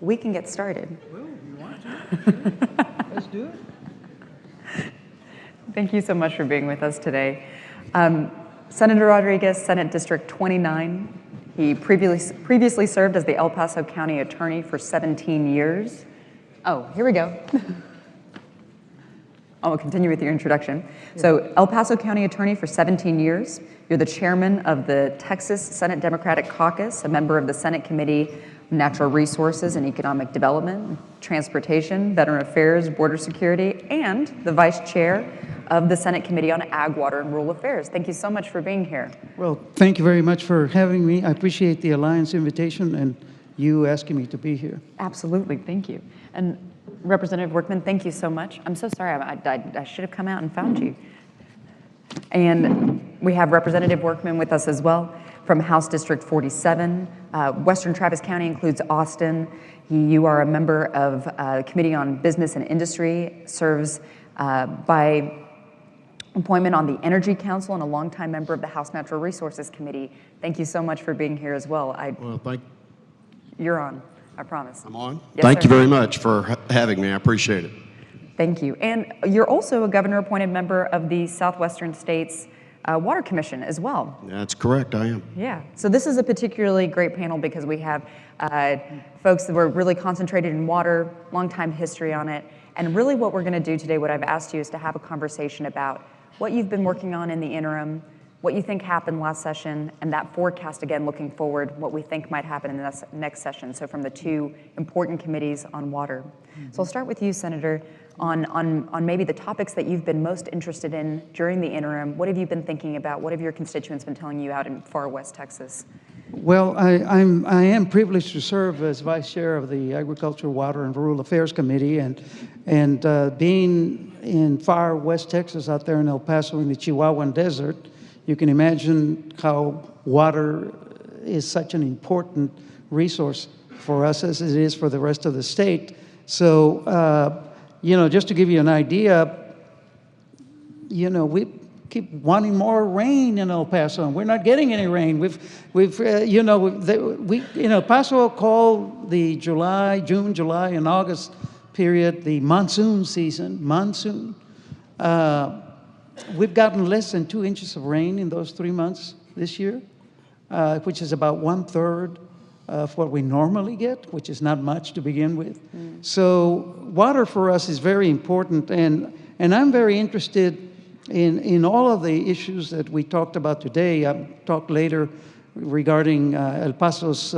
we can get started. Well, you want to? Let's do it. Thank you so much for being with us today. Senator Rodríguez, Senate District 29. He previously served as the El Paso County Attorney for 17 years. Oh, here we go. I'll continue with your introduction. So, El Paso County Attorney for 17 years. You're the chairman of the Texas Senate Democratic Caucus, a member of the Senate Committee on Natural Resources and Economic Development, Transportation, Veteran Affairs, Border Security, and the vice chair of the Senate Committee on Ag, Water, and Rural Affairs. Thank you so much for being here. Well, thank you very much for having me. I appreciate the Alliance invitation and you asking me to be here. Absolutely, thank you. And Representative Workman, thank you so much. I'm so sorry, I should have come out and found you. And we have Representative Workman with us as well from House District 47. Western Travis County includes Austin. You are a member of the Committee on Business and Industry, serves by appointment on the Energy Council, and a longtime member of the House Natural Resources Committee. Thank you so much for being here as well. You're on, I promise. I'm on? Yes, Thank sir. you very much for having me. I appreciate it. Thank you. And you're also a governor-appointed member of the Southwestern States Water Commission as well. That's correct, I am. Yeah. So this is a particularly great panel because we have folks that were really concentrated in water, long time history on it. And really what we're going to do today, what I've asked you, is to have a conversation about what you've been working on in the interim, what you think happened last session, and that forecast, again, looking forward, what we think might happen in the next session. So from the two important committees on water. So I'll start with you, Senator, on maybe the topics that you've been most interested in during the interim. What have you been thinking about? What have your constituents been telling you out in far west Texas? Well, I am privileged to serve as Vice Chair of the Agriculture, Water, and Rural Affairs Committee, and being in far west Texas out there in El Paso in the Chihuahuan Desert, you can imagine how water is such an important resource for us as it is for the rest of the state. So, just to give you an idea, we keep wanting more rain in El Paso, and we're not getting any rain. We in El Paso call the June, July, and August period the monsoon season. We've gotten less than 2 inches of rain in those 3 months this year, which is about 1/3 of what we normally get, which is not much to begin with. So water for us is very important, and I'm very interested in all of the issues that we talked about today. I'll talk later regarding El Paso's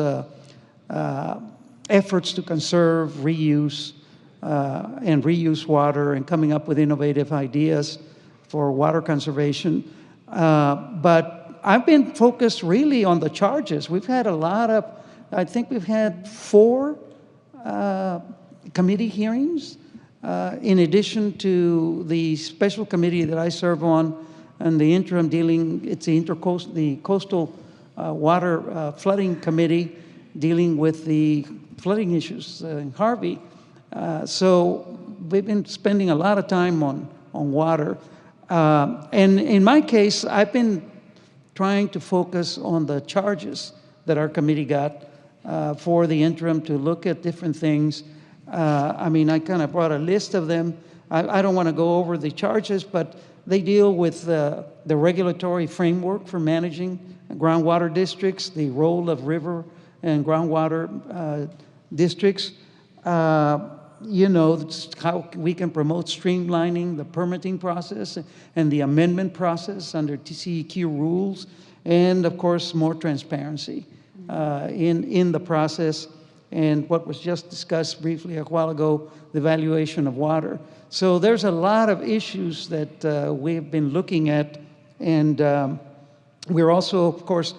efforts to conserve, reuse, and reuse water, and coming up with innovative ideas for water conservation. But I've been focused really on the charges. We've had I think we've had 4 committee hearings, in addition to the special committee that I serve on, and the interim it's the Coastal Water Flooding Committee dealing with the flooding issues in Harvey. So we've been spending a lot of time on water. And in my case, I've been trying to focus on the charges that our committee got for the interim to look at different things. I kind of brought a list of them. I don't want to go over the charges, but they deal with the regulatory framework for managing groundwater districts, the role of river and groundwater districts, how we can promote streamlining the permitting process and the amendment process under TCEQ rules, and of course more transparency in the process, and what was just discussed briefly a while ago, the valuation of water. So there's a lot of issues that we've been looking at, and we're also, of course,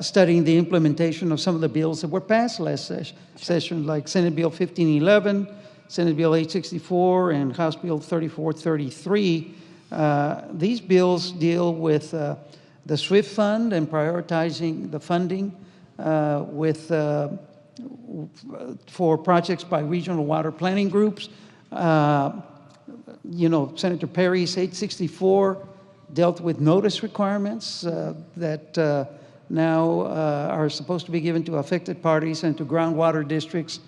studying the implementation of some of the bills that were passed last session, like Senate Bill 1511, Senate Bill 864, and House Bill 3433. These bills deal with the SWIFT fund and prioritizing the funding for projects by regional water planning groups. Senator Perry's 864 dealt with notice requirements that now are supposed to be given to affected parties and to groundwater districts.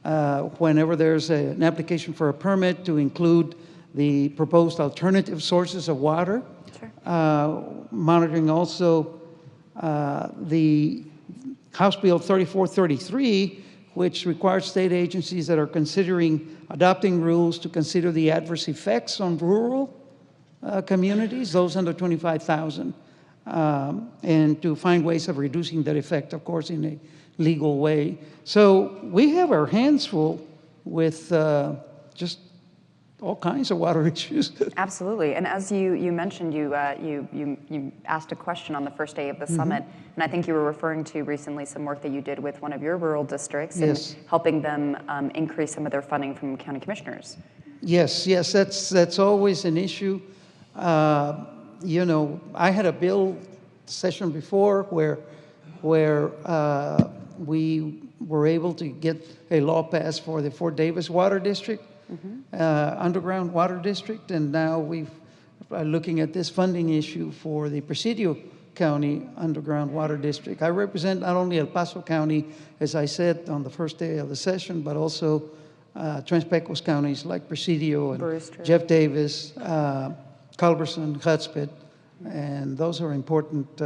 whenever there's an application for a permit, to include the proposed alternative sources of water. Sure. Monitoring also the House Bill 3433, which requires state agencies that are considering adopting rules to consider the adverse effects on rural communities, those under 25,000, and to find ways of reducing that effect, of course, in a legal way. So we have our hands full with just all kinds of water issues. Absolutely. And as you mentioned, you asked a question on the first day of the summit, and I think you were referring to recently some work that you did with one of your rural districts Yes. and helping them increase some of their funding from county commissioners. Yes, that's always an issue. You know, I had a bill session before where we were able to get a law passed for the Fort Davis Water District, underground water district, and now we're looking at this funding issue for the Presidio County underground water district. I represent not only El Paso County, as I said on the first day of the session, but also Trans-Pecos counties like Presidio and Brewster. Jeff Davis, Culberson, Hudspeth, and those are important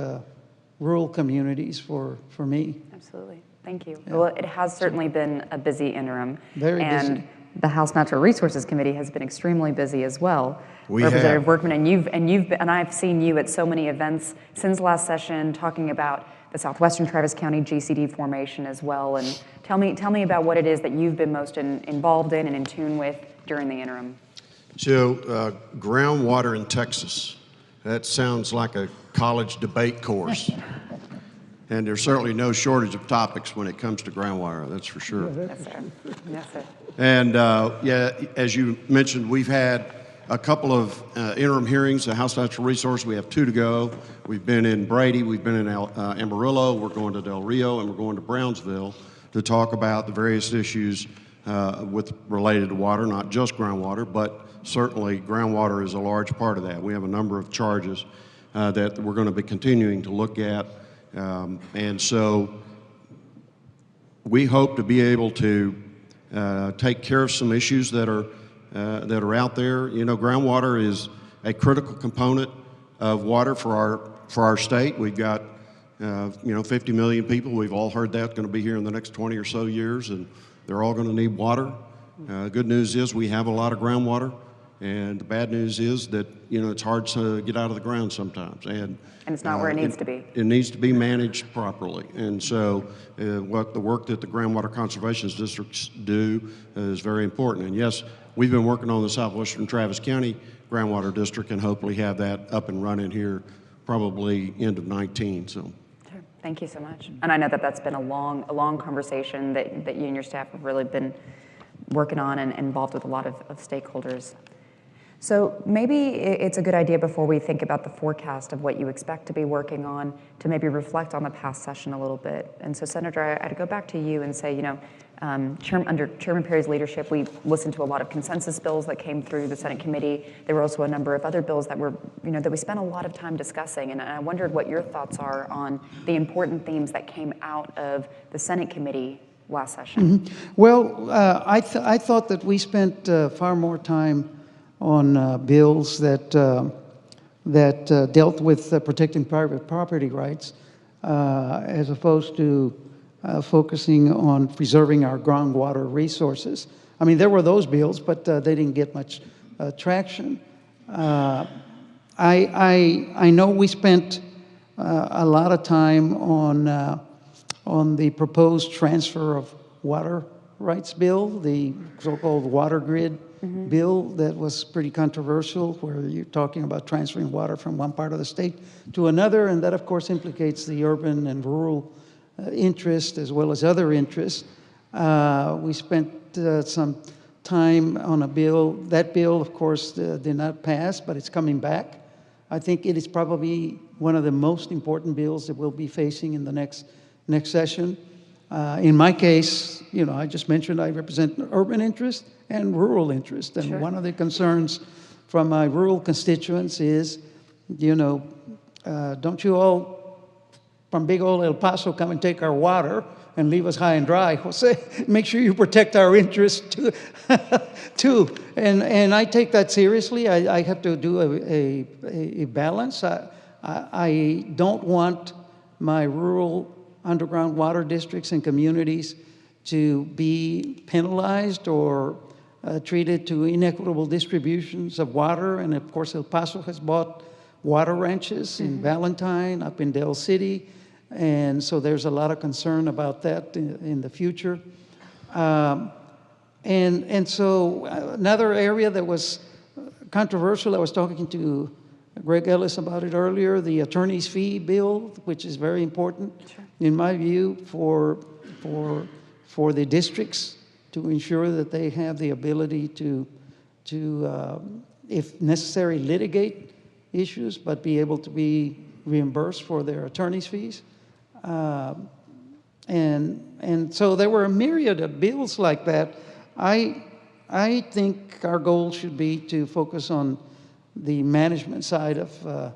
rural communities for me. Absolutely. Thank you. Yeah. Well, it has certainly been a busy interim. Very and busy. The House Natural Resources Committee has been extremely busy as well. We Representative have. Workman, and I've seen you at so many events since last session talking about the Southwestern Travis County GCD formation as well. And tell me about what it is that you've been most involved in and in tune with during the interim. So, groundwater in Texas. That sounds like a college debate course. And there's certainly no shortage of topics when it comes to groundwater, that's for sure. Yes, sir. Yes, sir. And yeah, as you mentioned, we've had a couple of interim hearings, the House Natural Resource. We have 2 to go. We've been in Brady, we've been in Amarillo, we're going to Del Rio, and we're going to Brownsville to talk about the various issues related to water, not just groundwater, but certainly groundwater is a large part of that. We have a number of charges that we're going to be continuing to look at. And so we hope to be able to take care of some issues that are out there. You know, groundwater is a critical component of water for our state. We've got 50 million people. We've all heard that's going to be here in the next 20 or so years, and they're all going to need water. Good news is we have a lot of groundwater, and the bad news is that it's hard to get out of the ground sometimes, and it's not where it needs to be. It needs to be managed properly, and so what the work that the groundwater conservation districts do is very important. And yes, we've been working on the Southwestern Travis County groundwater district, and hopefully have that up and running here probably end of 19. So. Sure. Thank you so much. And I know that that's been a long conversation that you and your staff have really been working on and involved with a lot of stakeholders. So maybe it's a good idea before we think about the forecast of what you expect to be working on to maybe reflect on the past session a little bit. And so, Senator, I'd go back to you and say, under Chairman Perry's leadership, we listened to a lot of consensus bills that came through the Senate committee. There were also a number of other bills that were, that we spent a lot of time discussing. And I wondered what your thoughts are on the important themes that came out of the Senate committee last session. Mm-hmm. Well, I thought that we spent far more time on bills that dealt with protecting private property rights as opposed to focusing on preserving our groundwater resources. I mean, there were those bills, but they didn't get much traction. I know we spent a lot of time on the proposed transfer of water rights bill, the so-called water grid bill that was pretty controversial, where you're talking about transferring water from one part of the state to another, and that of course implicates the urban and rural interest as well as other interests. We spent some time on a bill. That bill, of course, did not pass, but it's coming back. I think it is probably one of the most important bills that we'll be facing in the next session. In my case, I just mentioned I represent urban interest and rural interest. And one of the concerns from my rural constituents is, don't you all from big old El Paso come and take our water and leave us high and dry. José, make sure you protect our interests too. too. And I take that seriously. I have to do a balance. I don't want my rural underground water districts and communities to be penalized or treated to inequitable distributions of water. And of course, El Paso has bought water ranches in Valentine, up in Del City. And so there's a lot of concern about that in the future. And so another area that was controversial, I was talking to Greg Ellis about it earlier, the attorney's fee bill, which is very important, in my view, for the districts to ensure that they have the ability to if necessary, litigate issues, but be able to be reimbursed for their attorney's fees. And so there were a myriad of bills like that. I think our goal should be to focus on the management side of our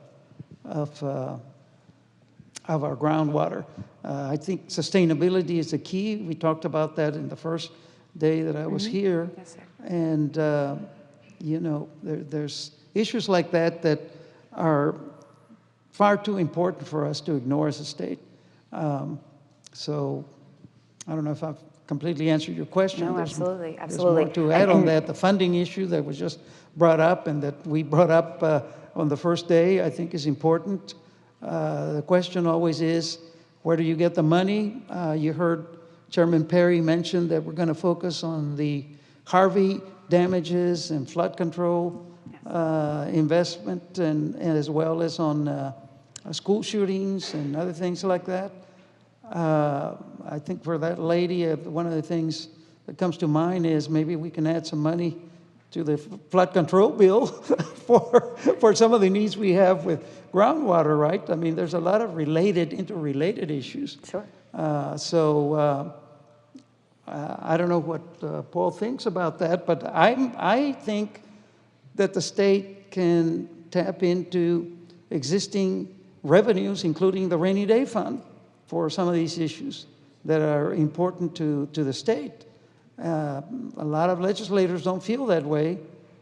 groundwater. I think sustainability is the key. We talked about that in the first day that I was here. Yes, sir. And, you know, there's issues like that that are far too important for us to ignore as a state. So I don't know if I've completely answered your question. No, There's absolutely. more to add on that. The funding issue that was just brought up and that we brought up on the first day, I think is important. The question always is, where do you get the money? You heard Chairman Perry mention that we're going to focus on the Harvey damages and flood control investment, and as well as on school shootings and other things like that. I think for that lady, one of the things that comes to mind is maybe we can add some money to the flood control bill for some of the needs we have with groundwater, right? I mean, there's a lot of interrelated issues. Sure. So I don't know what Paul thinks about that, but I think that the state can tap into existing revenues, including the rainy day fund, for some of these issues that are important to the state. A lot of legislators don't feel that way,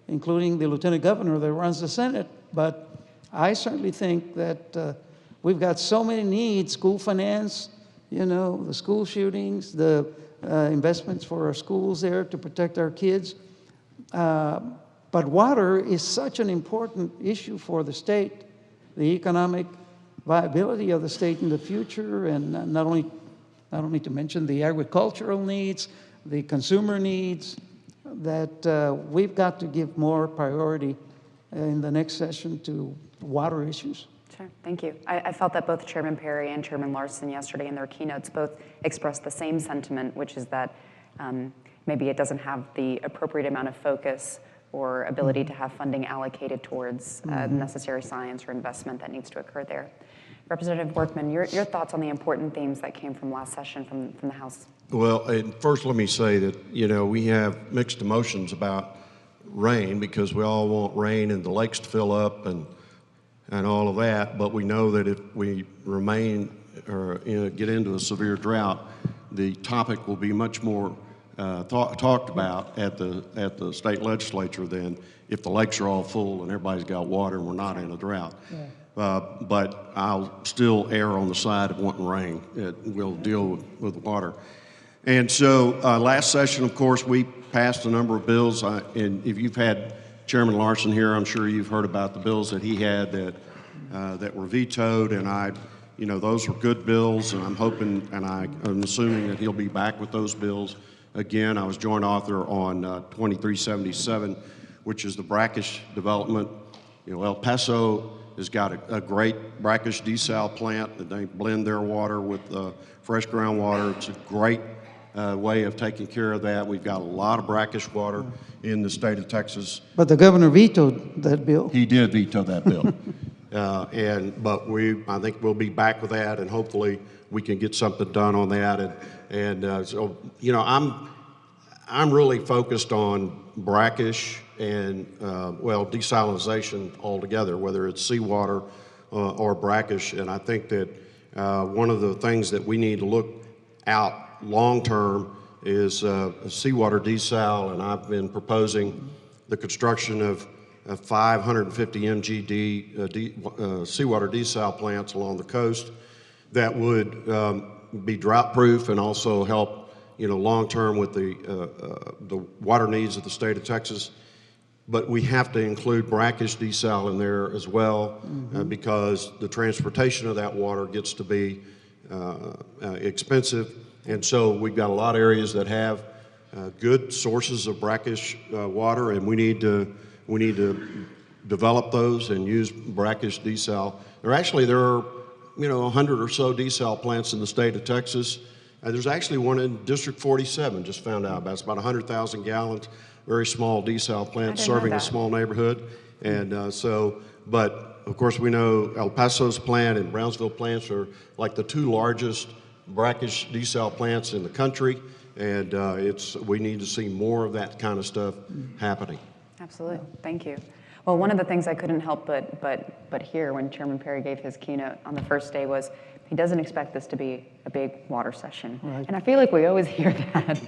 including the lieutenant governor that runs the Senate. But I certainly think that we've got so many needs: school finance, you know, the school shootings, the investments for our schools there to protect our kids. But water is such an important issue for the state, the economic viability of the state in the future, and not only to mention the agricultural needs, the consumer needs, that we've got to give more priority in the next session to water issues. Sure, thank you. I felt that both Chairman Perry and Chairman Larson yesterday in their keynotes both expressed the same sentiment, which is that maybe it doesn't have the appropriate amount of focus or ability to have funding allocated towards necessary science or investment that needs to occur there. Representative Workman, your thoughts on the important themes that came from last session from the House? Well, first let me say that, you know, we have mixed emotions about rain because we all want rain and the lakes to fill up and all of that, but we know that if we remain or get into a severe drought, the topic will be much more talked about at the state legislature than if the lakes are all full and everybody's got water and we're not in a drought. Yeah. But I'll still err on the side of wanting rain. We'll deal with water. And so last session, of course, we passed a number of bills. And if you've had Chairman Larson here, I'm sure you've heard about the bills that he had that were vetoed. And you know, those were good bills. And I'm hoping, and I'm assuming that he'll be back with those bills again. I was joint author on 2377, which is the brackish development. You know, El Paso has got a great brackish desal plant that they blend their water with fresh groundwater. It's a great way of taking care of that. We've got a lot of brackish water in the state of Texas. But the governor vetoed that bill. He did veto that bill. But I think we'll be back with that, and hopefully we can get something done on that. So, you know, I'm really focused on brackish and, desalinization altogether, whether it's seawater or brackish. And I think that one of the things that we need to look out long-term is seawater desal, and I've been proposing the construction of 550 mg seawater desal plants along the coast that would be drought-proof and also help, long-term with the water needs of the state of Texas. But we have to include brackish desal in there as well, because the transportation of that water gets to be expensive. And so we've got a lot of areas that have good sources of brackish water, and we need to develop those and use brackish desal. There are 100 or so desal plants in the state of Texas. There's actually one in District 47, just found out about. It's about 100,000 gallons, very small desal plant serving a small neighborhood. And but of course we know El Paso's plant and Brownsville plants are like the two largest brackish desal plants in the country. And we need to see more of that kind of stuff happening. Absolutely, thank you. Well, one of the things I couldn't help but hear when Chairman Perry gave his keynote on the first day was he doesn't expect this to be a big water session. Right. And I feel like we always hear that.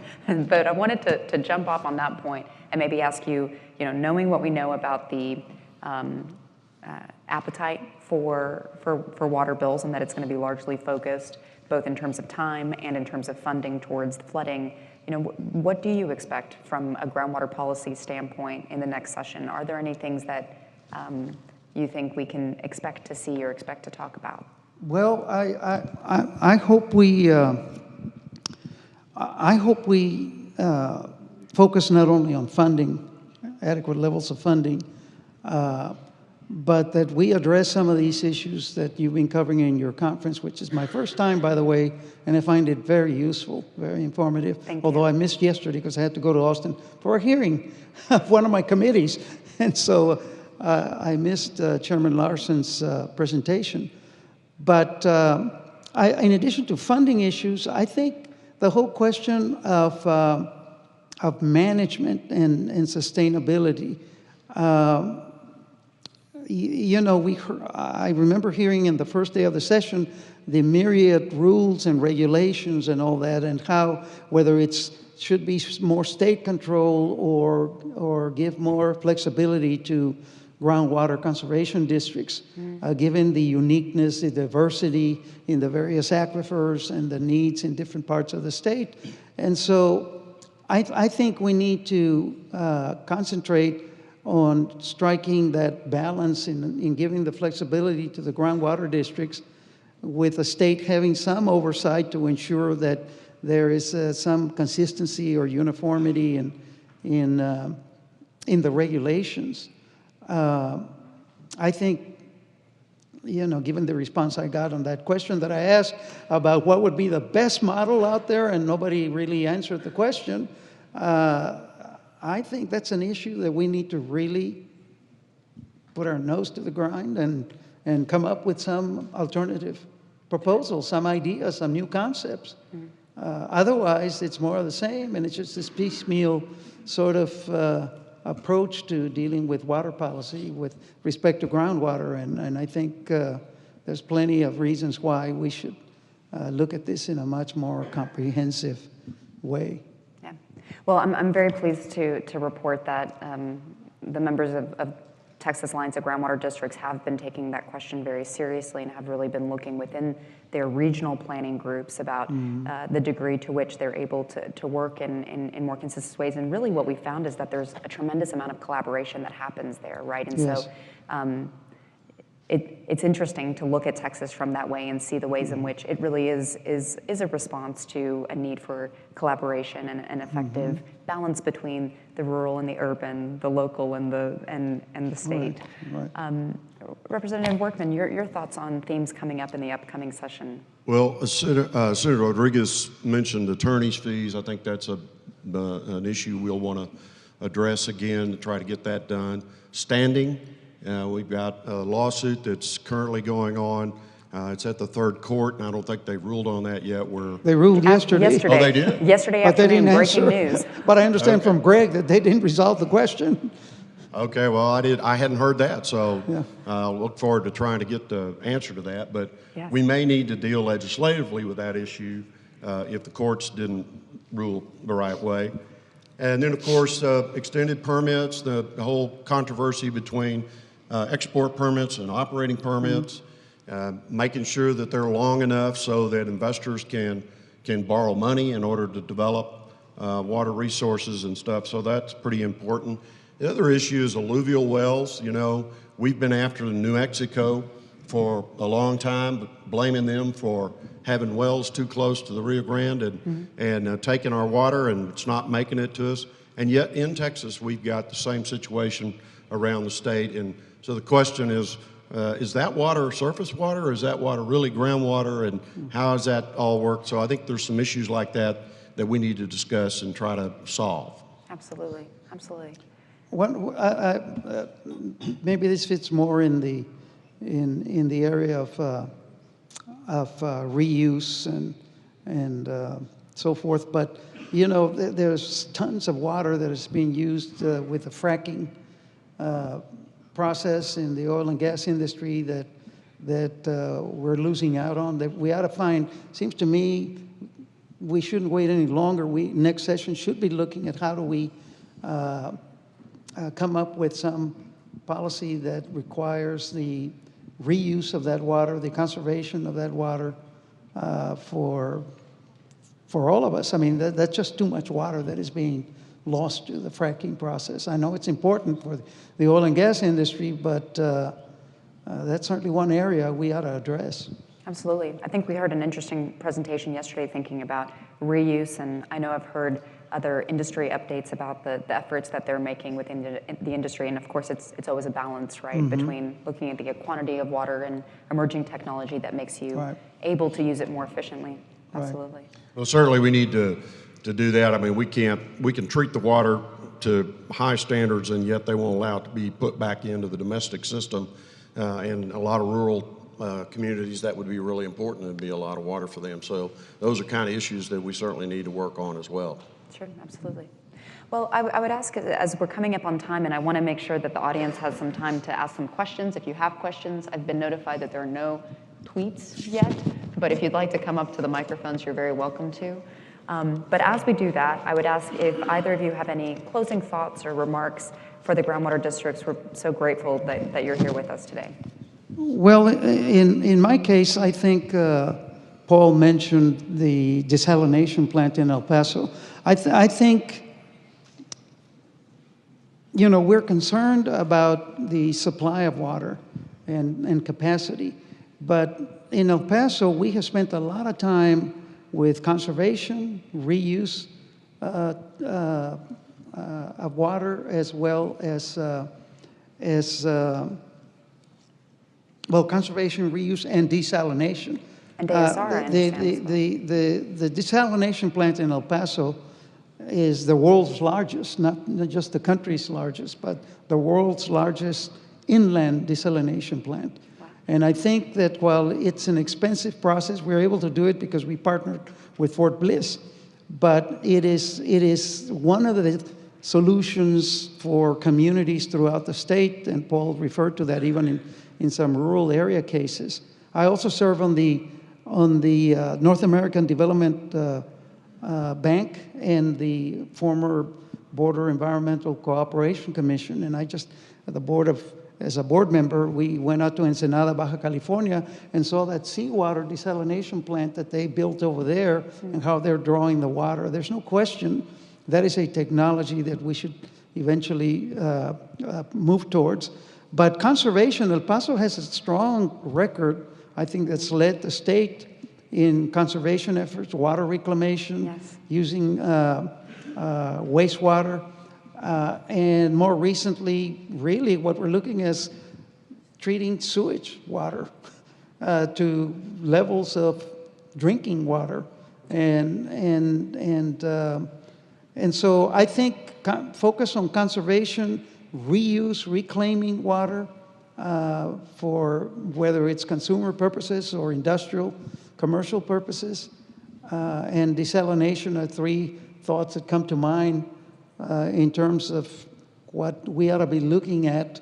But I wanted to jump off on that point and maybe ask you, knowing what we know about the appetite for water bills, and that it's going to be largely focused both in terms of time and in terms of funding towards the flooding, what do you expect from a groundwater policy standpoint in the next session? Are there any things that you think we can expect to see or expect to talk about? Well, I hope we focus not only on funding, adequate levels of funding, but that we address some of these issues that you've been covering in your conference, which is my first time, by the way, and I find it very useful, very informative. Although I missed yesterday because I had to go to Austin for a hearing of one of my committees, and so I missed Chairman Larson's presentation. But in addition to funding issues, I think the whole question of management and sustainability. I remember hearing in the first day of the session the myriad rules and regulations and all that, and how whether it should be more state control or give more flexibility to groundwater conservation districts, given the uniqueness, the diversity in the various aquifers and the needs in different parts of the state. And so I think we need to concentrate on striking that balance in giving the flexibility to the groundwater districts, with the state having some oversight to ensure that there is some consistency or uniformity in the regulations. I think, given the response I got on that question that I asked about what would be the best model out there, and nobody really answered the question, I think that's an issue that we need to really put our nose to the grind and come up with some alternative proposals, some ideas, some new concepts. Otherwise, it's more of the same, and it's just this piecemeal sort of approach to dealing with water policy with respect to groundwater. And I think there's plenty of reasons why we should look at this in a much more comprehensive way. Yeah. Well, I'm very pleased to report that the members of Texas Alliance of Groundwater Districts have been taking that question very seriously and have really been looking within their regional planning groups about the degree to which they're able to work in more consistent ways. And really what we found is that there's a tremendous amount of collaboration that happens there, right? And yes. So it's interesting to look at Texas from that way and see the ways in which it really is a response to a need for collaboration and an effective balance between the rural and the urban, the local and the state. Right. Representative Workman, your thoughts on themes coming up in the upcoming session? Well, Senator Rodríguez mentioned attorney's fees. I think that's an issue we'll want to address again to try to get that done. Standing. We've got a lawsuit that's currently going on. It's at the third court, and I don't think they've ruled on that yet. They ruled yesterday. Oh, they did? Yesterday afternoon, breaking news. But I understand from Greg that they didn't resolve the question. Okay, well, I hadn't heard that, so I'll look forward to trying to get the answer to that. But we may need to deal legislatively with that issue if the courts didn't rule the right way. And then, of course, extended permits, the whole controversy between export permits and operating permits, making sure that they're long enough so that investors can borrow money in order to develop water resources and stuff. So that's pretty important. The other issue is alluvial wells. You know, we've been after New Mexico for a long time, blaming them for having wells too close to the Rio Grande and taking our water, and it's not making it to us. And yet in Texas, we've got the same situation around the state. And so the question is that water surface water, or is that water really groundwater, and how does that all work? So I think there's some issues like that we need to discuss and try to solve. Absolutely, absolutely. Maybe this fits more in the area of reuse and so forth. But you know, there's tons of water that is being used with the fracking process in the oil and gas industry that we're losing out on. That we ought to find. Seems to me we shouldn't wait any longer. Next session should be looking at how do we come up with some policy that requires the reuse of that water, the conservation of that water for all of us. I mean, that's just too much water that is being lost to the fracking process. I know it's important for the oil and gas industry, but that's certainly one area we ought to address. Absolutely. I think we heard an interesting presentation yesterday thinking about reuse, and I know I've heard other industry updates about the efforts that they're making within the industry. And of course, it's always a balance, right, between looking at the quantity of water and emerging technology that makes you able to use it more efficiently. Absolutely. Well, certainly we need to do that. I mean, we can treat the water to high standards, and yet they won't allow it to be put back into the domestic system. In a lot of rural communities, that would be really important. There'd be a lot of water for them. So those are kind of issues that we certainly need to work on as well. Sure, absolutely. Well, I would ask, as we're coming up on time, and I want to make sure that the audience has some time to ask some questions. If you have questions, I've been notified that there are no tweets yet, but if you'd like to come up to the microphones, you're very welcome to. But as we do that, I would ask if either of you have any closing thoughts or remarks for the groundwater districts. We're so grateful that you're here with us today. Well, in my case, I think Paul mentioned the desalination plant in El Paso. I think, you know, we're concerned about the supply of water and capacity. But in El Paso, we have spent a lot of time with conservation, reuse of water, as well as conservation, reuse, and desalination. And ASR, the desalination plant in El Paso is the world's largest, not just the country's largest, but the world's largest inland desalination plant. Wow. And I think that while it's an expensive process, we're able to do it because we partnered with Fort Bliss. But it is one of the solutions for communities throughout the state, and Paul referred to that even in some rural area cases. I also serve on the North American Development Bank and the former Border Environmental Cooperation Commission, and as a board member, we went out to Ensenada, Baja California, and saw that seawater desalination plant that they built over there and how they're drawing the water. There's no question that is a technology that we should eventually move towards. But conservation, El Paso has a strong record, I think, that's led the state in conservation efforts, water reclamation, using wastewater, and more recently, really what we're looking at treating sewage water to levels of drinking water, and so I think focus on conservation, reuse, reclaiming water for whether it's consumer purposes or industrial, commercial purposes, and desalination are three thoughts that come to mind in terms of what we ought to be looking at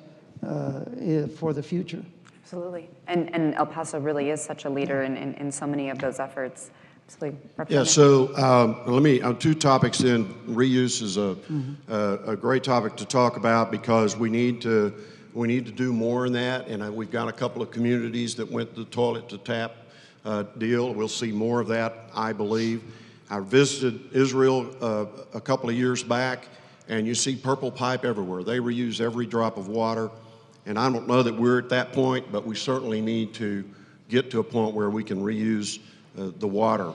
for the future. Absolutely. And El Paso really is such a leader in so many of those efforts. Absolutely. Yeah, so let me, on two topics then, reuse is a great topic to talk about because we need to do more in that, and we've got a couple of communities that went the toilet to tap deal. We'll see more of that, I believe. I visited Israel a couple of years back, and you see purple pipe everywhere. They reuse every drop of water, and I don't know that we're at that point, but we certainly need to get to a point where we can reuse the water.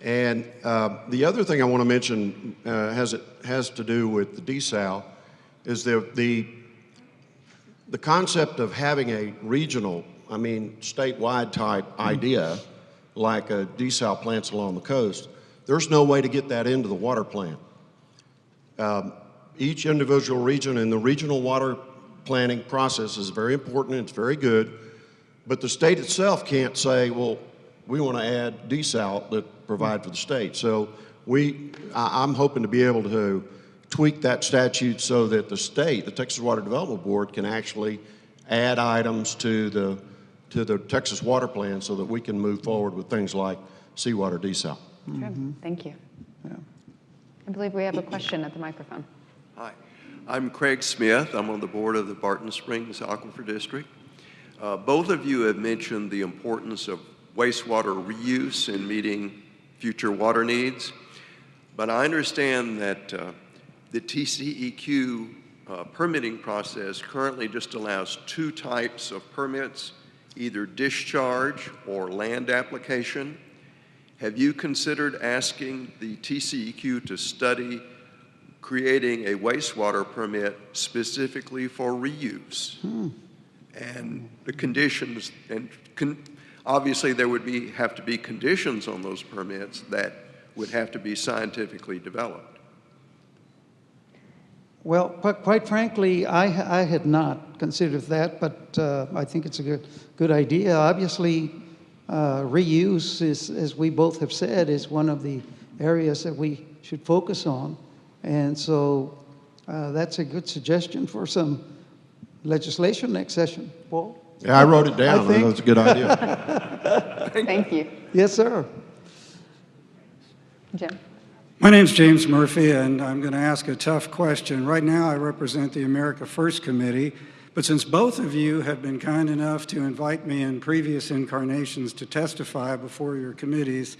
And the other thing I want to mention has to do with the desal is the concept of having a regional, I mean statewide type idea like a desal plants along the coast. There's no way to get that into the water plant. Each individual region and the regional water planning process is very important, it's very good, but the state itself can't say, well, we want to add desal that provide for the state. So I'm hoping to be able to tweak that statute so that the state, the Texas Water Development Board, can actually add items to the Texas Water Plan so that we can move forward with things like seawater desal. Thank you. I believe we have a question at the microphone. Hi, I'm Craig Smith. I'm on the board of the Barton Springs Aquifer District. Both of you have mentioned the importance of wastewater reuse in meeting future water needs, but I understand that the TCEQ permitting process currently just allows two types of permits, either discharge or land application. Have you considered asking the TCEQ to study creating a wastewater permit specifically for reuse? And the conditions, and obviously there would have to be conditions on those permits that would have to be scientifically developed. Well, quite frankly, I had not considered that, but I think it's a good idea. Obviously, reuse is, as we both have said, is one of the areas that we should focus on. And so that's a good suggestion for some legislation next session. Paul? Yeah, I wrote it down. I think that's a good idea. Thank you. Yes, sir. Jim? My name's James Murphy, and I'm going to ask a tough question. Right now, I represent the America First Committee, but since both of you have been kind enough to invite me in previous incarnations to testify before your committees,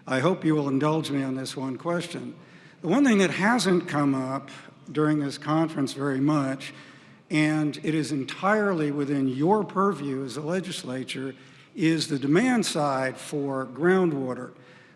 I hope you will indulge me on this one question. The one thing that hasn't come up during this conference very much, and it is entirely within your purview as a legislature, is the demand side for groundwater.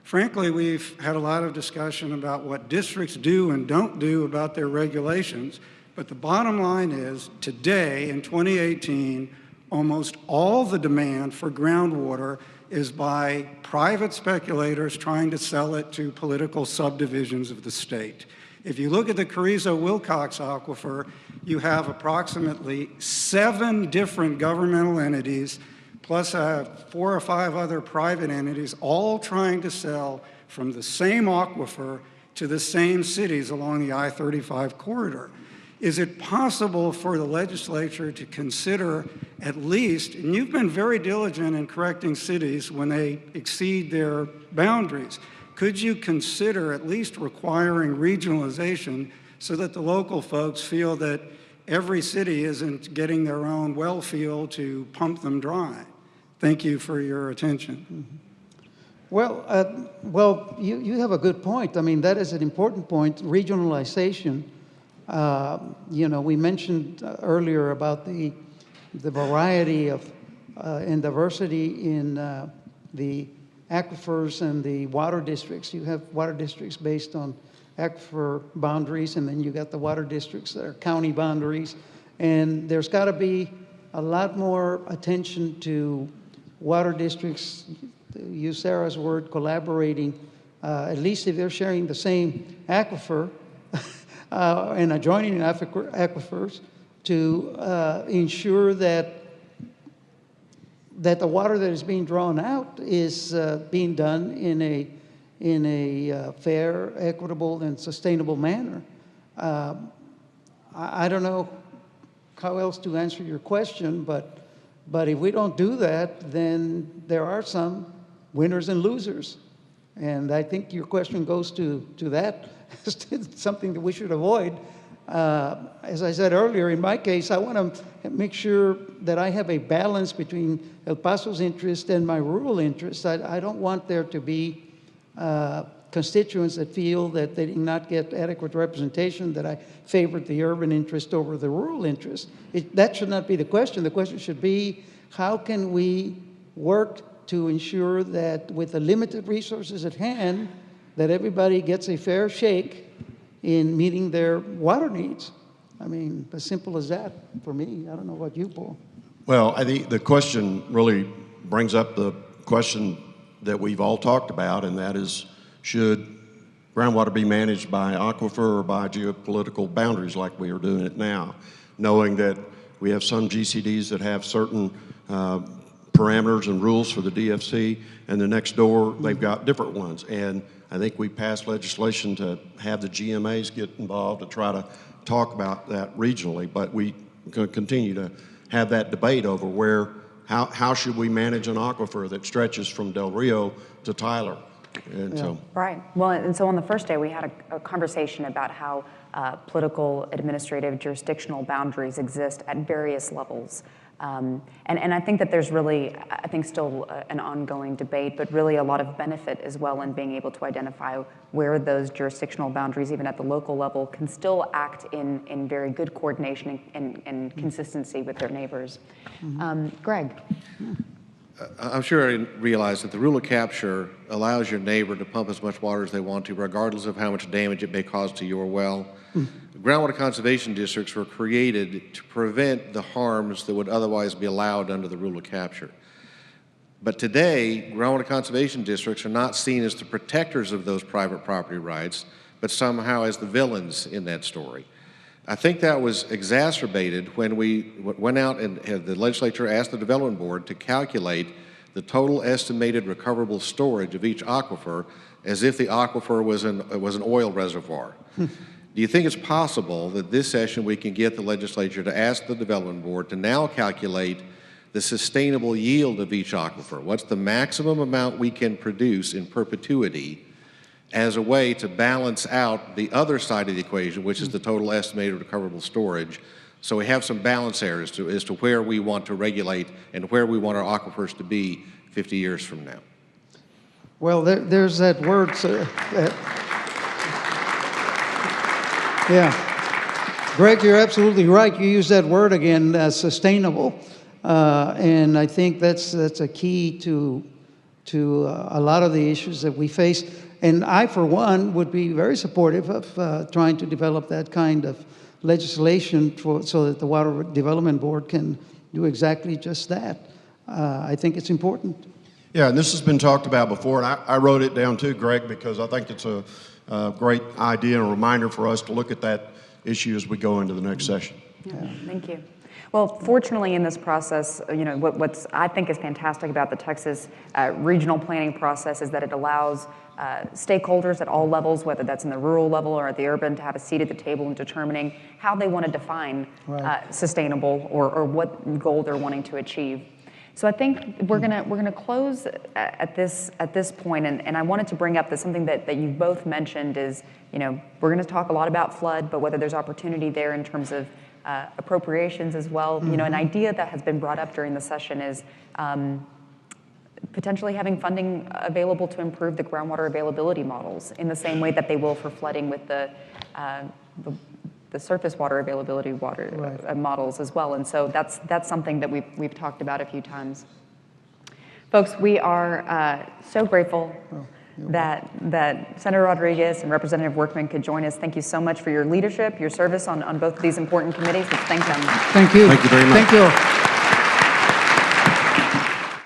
Frankly, we've had a lot of discussion about what districts do and don't do about their regulations, but the bottom line is, today in 2018, almost all the demand for groundwater is by private speculators trying to sell it to political subdivisions of the state. If you look at the Carrizo-Wilcox Aquifer, you have approximately 7 different governmental entities plus 4 or 5 other private entities, all trying to sell from the same aquifer to the same cities along the I-35 corridor. Is it possible for the legislature to consider at least, and you've been very diligent in correcting cities when they exceed their boundaries, could you consider at least requiring regionalization so that the local folks feel that every city isn't getting their own well field to pump them dry? Thank you for your attention. Well, you have a good point. I mean, that is an important point, regionalization. You know, we mentioned earlier about the variety of and diversity in the aquifers and the water districts. You have water districts based on aquifer boundaries, and then you got the water districts that are county boundaries. And there's got to be a lot more attention to water districts, use Sarah's word, collaborating, at least if they're sharing the same aquifer and adjoining aquifers, to ensure that the water that is being drawn out is being done in a fair, equitable, and sustainable manner. I don't know how else to answer your question, but if we don't do that, then there are some winners and losers. And I think your question goes to that. It's something that we should avoid. As I said earlier, in my case, I want to make sure that I have a balance between El Paso's interest and my rural interest. I don't want there to be constituents that feel that they did not get adequate representation, that I favored the urban interest over the rural interest. That should not be the question. The question should be, how can we work to ensure that with the limited resources at hand, that everybody gets a fair shake in meeting their water needs? I mean, as simple as that for me. I don't know about you, Paul. Well, I think the question really brings up the question that we've all talked about, and that is, should groundwater be managed by aquifer or by geopolitical boundaries like we are doing it now, knowing that we have some GCDs that have certain parameters and rules for the DFC, and the next door, they've got different ones. And I think we passed legislation to have the GMAs get involved to try to talk about that regionally, but we can continue to have that debate over how should we manage an aquifer that stretches from Del Rio to Tyler. And so, right. Well, and so on the first day, we had a conversation about how political, administrative, jurisdictional boundaries exist at various levels. And I think that there's really, I think, still an ongoing debate, but really a lot of benefit as well in being able to identify where those jurisdictional boundaries, even at the local level, can still act in very good coordination and consistency with their neighbors. Greg? I'm sure I realize that the rule of capture allows your neighbor to pump as much water as they want to, regardless of how much damage it may cause to your well. Groundwater conservation districts were created to prevent the harms that would otherwise be allowed under the rule of capture. But today, groundwater conservation districts are not seen as the protectors of those private property rights, but somehow as the villains in that story. I think that was exacerbated when we went out and the legislature asked the development board to calculate the total estimated recoverable storage of each aquifer as if the aquifer was an oil reservoir. Do you think it's possible that this session we can get the legislature to ask the development board to now calculate the sustainable yield of each aquifer? What's the maximum amount we can produce in perpetuity as a way to balance out the other side of the equation, which is the total estimated recoverable storage, so we have some balance there as to where we want to regulate and where we want our aquifers to be 50 years from now? Well, there's that word. Yeah. Greg, you're absolutely right. You use that word again, sustainable. And I think that's a key to a lot of the issues that we face. And I, for one, would be very supportive of trying to develop that kind of legislation so that the Water Development Board can do exactly just that. I think it's important. yeah, and this has been talked about before, and I wrote it down too, Greg, because I think it's a great idea and a reminder for us to look at that issue as we go into the next session. Yeah, thank you. Well, fortunately in this process, you know, what's I think is fantastic about the Texas regional planning process is that it allows stakeholders at all levels, whether that's in the rural level or at the urban, to have a seat at the table in determining how they want to define sustainable or what goal they're wanting to achieve. So I think we're gonna close at this point, and I wanted to bring up something that you both mentioned is, you know, we're going to talk a lot about flood, but whether there's opportunity there in terms of appropriations as well. You know, an idea that has been brought up during the session is potentially having funding available to improve the groundwater availability models in the same way that they will for flooding with the surface water availability models as well. And so that's something that we've talked about a few times. Folks, we are so grateful that Senator Rodríguez and Representative Workman could join us. Thank you so much for your leadership, your service on both of these important committees. Let's thank them. Thank you. Thank you very much. Thank you.